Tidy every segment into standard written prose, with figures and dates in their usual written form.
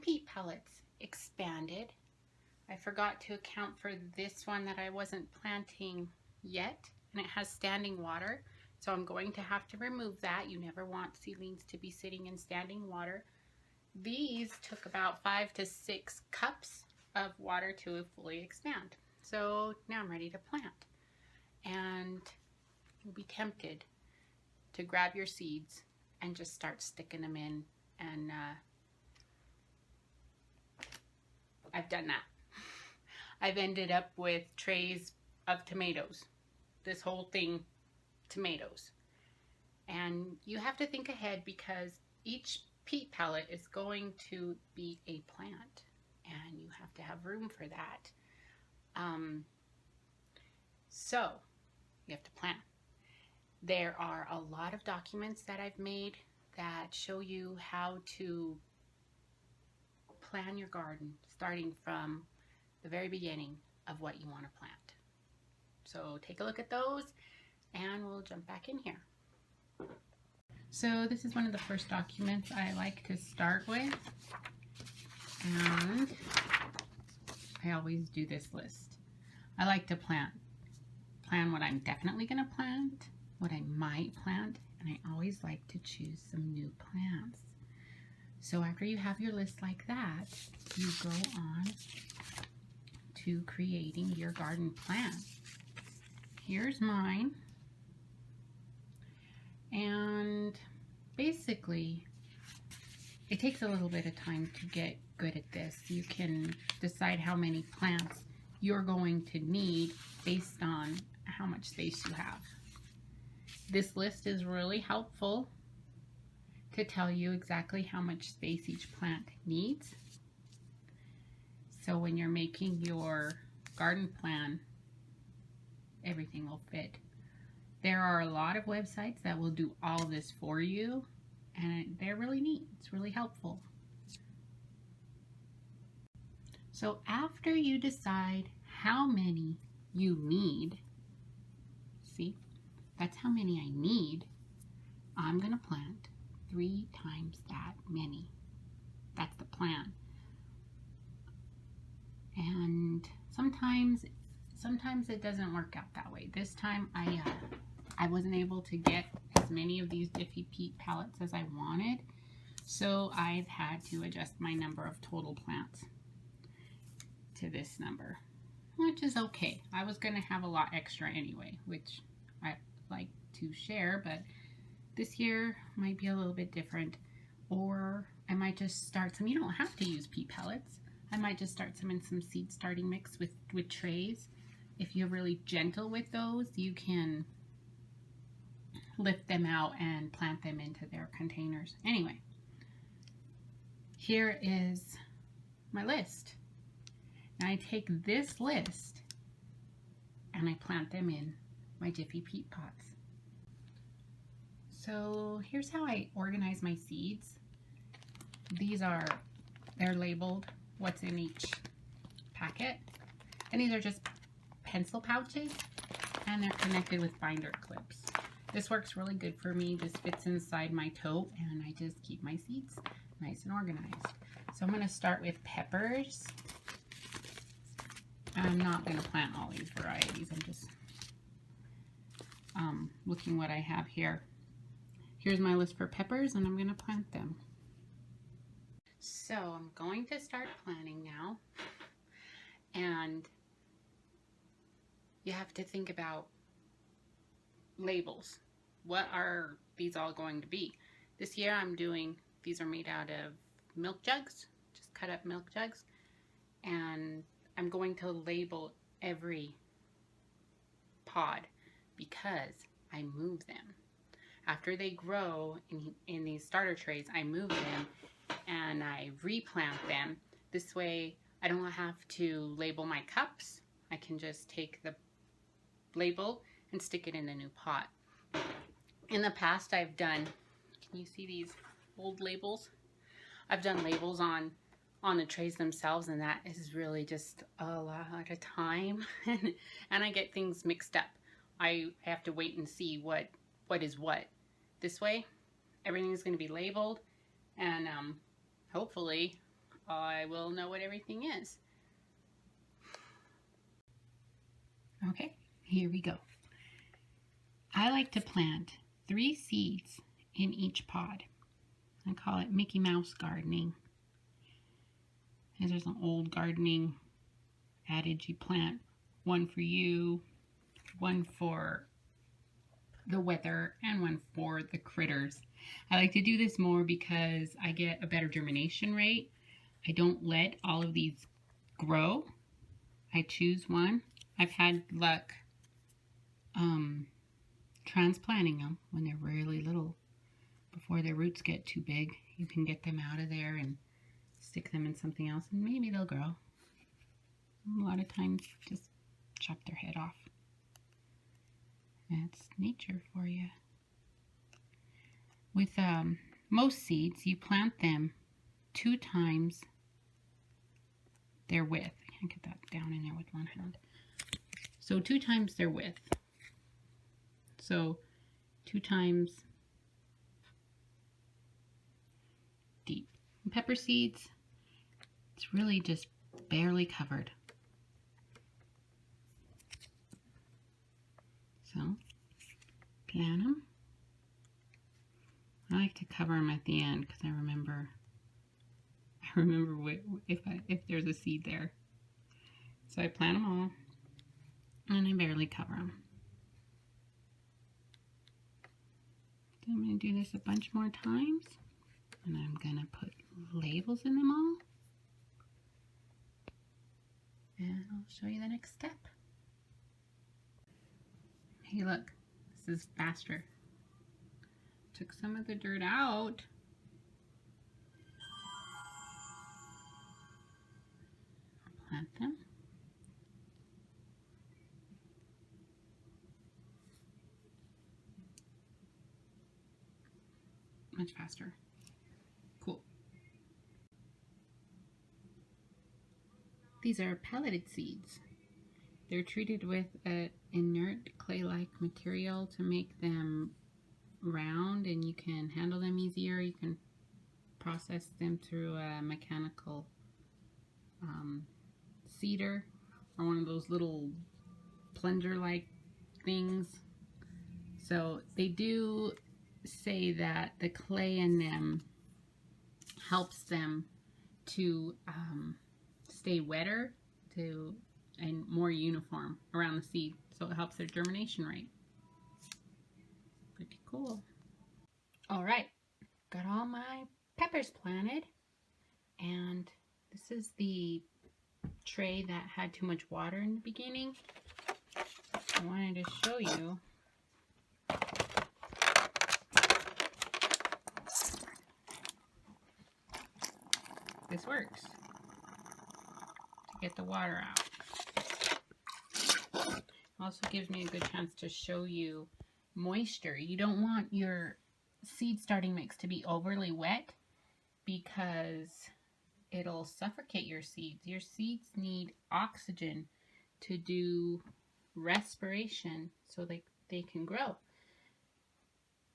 peat pellets expanded. I forgot to account for this one that I wasn't planting yet, and it has standing water, so I'm going to have to remove that. You never want seedlings to be sitting in standing water. These took about 5 to 6 cups of water to fully expand. So now I'm ready to plant, and you'll be tempted to grab your seeds and just start sticking them in, and I've done that. I've ended up with trays of tomatoes. This whole thing, tomatoes. And you have to think ahead because each peat pellet is going to be a plant, and you have to have room for that. So you have to plan. There are a lot of documents that I've made that show you how to plan your garden, starting from the very beginning of what you want to plant. So take a look at those and we'll jump back in here. So this is one of the first documents I like to start with, and I always do this list. I like to plan what I'm definitely going to plant, what I might plant, and I always like to choose some new plants. So after you have your list like that, you go on to creating your garden plan. Here's mine. And basically, it takes a little bit of time to get good at this. You can decide how many plants you're going to need based on how much space you have. This list is really helpful to tell you exactly how much space each plant needs. So when you're making your garden plan, everything will fit. There are a lot of websites that will do all of this for you, and they're really neat. It's really helpful. So after you decide how many you need, see, that's how many I need, I'm going to plant 3 times that many. That's the plan. And sometimes it doesn't work out that way. This time I wasn't able to get as many of these Jiffy Peat pellets as I wanted, so I've had to adjust my number of total plants to this number, which is okay. I was going to have a lot extra anyway, which I like to share, but this year might be a little bit different, or I might just start some. You don't have to use peat pellets. I might just start some in some seed starting mix with trays. If you're really gentle with those, you can lift them out and plant them into their containers. Anyway, here is my list. Now I take this list and I plant them in my Jiffy Peat pots. So here's how I organize my seeds. They're labeled what's in each packet, and these are just pencil pouches, and they're connected with binder clips. This works really good for me. This fits inside my tote, and I just keep my seeds nice and organized. So I'm going to start with peppers. I'm not going to plant all these varieties. I'm just looking what I have here. Here's my list for peppers, and I'm going to plant them. So I'm going to start planting now, and you have to think about labels. What are these all going to be? This year I'm doing, these are made out of milk jugs, just cut up milk jugs, and I'm going to label every pod because I move them. After they grow in these starter trays, I move them and I replant them. This way I don't have to label my cups. I can just take the label and stick it in the new pot. In the past I've done, can you see these old labels? I've done labels on the trays themselves, and that is really just a lot of time and I get things mixed up. I have to wait and see what is what. This way everything is going to be labeled, and hopefully I will know what everything is. Okay, here we go. I like to plant 3 seeds in each pod. I call it Mickey Mouse gardening. And there's an old gardening adage: you plant one for you, one for the weather, and one for the critters. I like to do this more because I get a better germination rate. I don't let all of these grow. I choose one. I've had luck transplanting them when they're really little, before their roots get too big. You can get them out of there and stick them in something else, and maybe they'll grow. A lot of times, just chop their head off. That's nature for you. With most seeds, you plant them 2 times their width. I can't get that down in there with one hand. So 2 times their width. So 2 times deep. And pepper seeds, it's really just barely covered. So plant them. I like to cover them at the end because I remember if there's a seed there. So I plant them all, and I barely cover them. So I'm going to do this a bunch more times, and I'm going to put labels in them all, and I'll show you the next step. Hey, look, this is faster. Took some of the dirt out. Plant them. Much faster. Cool. These are pelleted seeds. They're treated with an inert clay-like material to make them round, and you can handle them easier. You can process them through a mechanical seeder, or one of those little plunger-like things. So they do say that the clay in them helps them to stay wetter and more uniform around the seed, so it helps their germination rate. Pretty cool. All right, got all my peppers planted, and this is the tray that had too much water in the beginning. I wanted to show you. This works to get the water out. Also gives me a good chance to show you moisture. You don't want your seed starting mix to be overly wet because it'll suffocate your seeds. Your seeds need oxygen to do respiration so they can grow.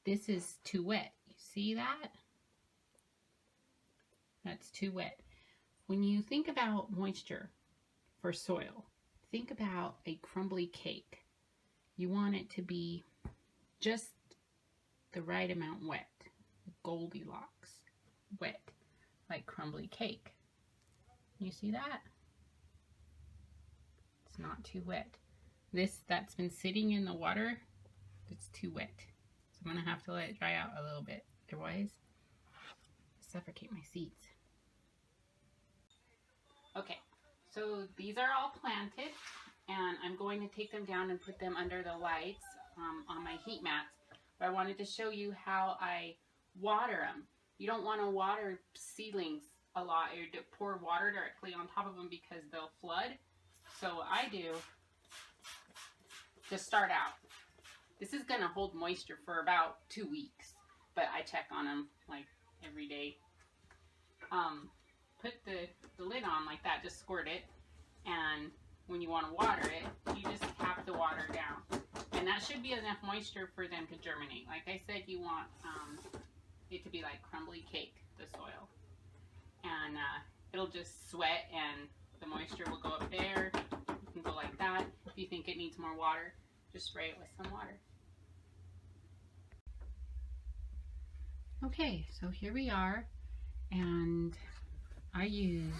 This is too wet. You see that? That's too wet. When you think about moisture for soil, think about a crumbly cake. You want it to be just the right amount wet, Goldilocks wet, like crumbly cake. You see that? It's not too wet. This that's been sitting in the water, it's too wet. So I'm gonna have to let it dry out a little bit, otherwise I'll suffocate my seeds. Okay, so these are all planted, and I'm going to take them down and put them under the lights on my heat mats. But I wanted to show you how I water them. You don't want to water seedlings a lot or to pour water directly on top of them because they'll flood. So what I do to start out, this is going to hold moisture for about 2 weeks, but I check on them like every day. Put the lid on like that, just squirt it, and when you want to water it, you just tap the water down. And that should be enough moisture for them to germinate. Like I said, you want it to be like crumbly cake, the soil. And it'll just sweat and the moisture will go up there. You can go like that. If you think it needs more water, just spray it with some water. Okay, so here we are, and I use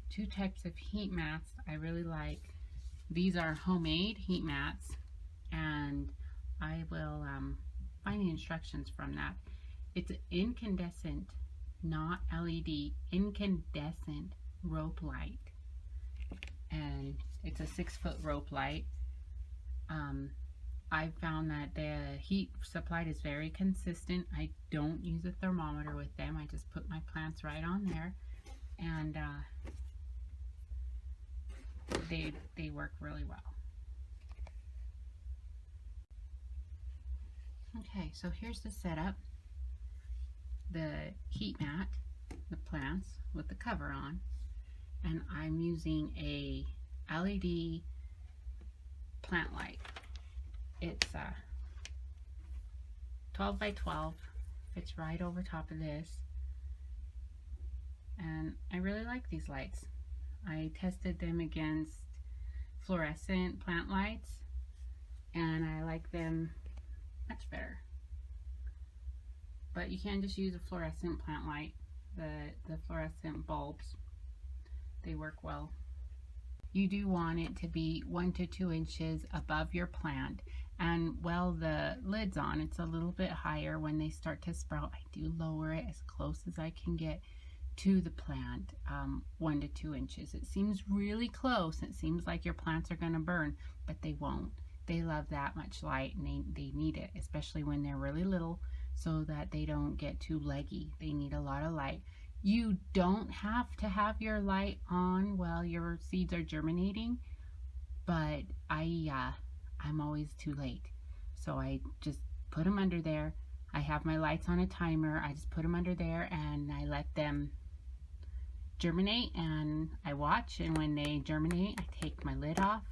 two types of heat mats I really like. These are homemade heat mats, and I will find the instructions from that. It's an incandescent, not LED, incandescent rope light, and it's a 6-foot rope light. I found that the heat supplied is very consistent. I don't use a thermometer with them. I just put my plants right on there, and they work really well. Okay, so here's the setup. The heat mat, the plants with the cover on, and I'm using a LED plant light. It's 12 by 12, fits right over top of this, and I really like these lights. I tested them against fluorescent plant lights, and I like them much better. But you can just use a fluorescent plant light. The fluorescent bulbs, they work well. You do want it to be 1 to 2 inches above your plant, and while the lid's on, it's a little bit higher. When they start to sprout, I do lower it as close as I can get to the plant, 1 to 2 inches. It seems really close. It seems like your plants are going to burn, but they won't. They love that much light, and they need it, especially when they're really little, so that they don't get too leggy. They need a lot of light. You don't have to have your light on while your seeds are germinating, but I'm always too late. So I just put them under there. I have my lights on a timer. I just put them under there and I let them germinate, and I watch, and when they germinate, I take my lid off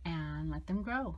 and let them grow.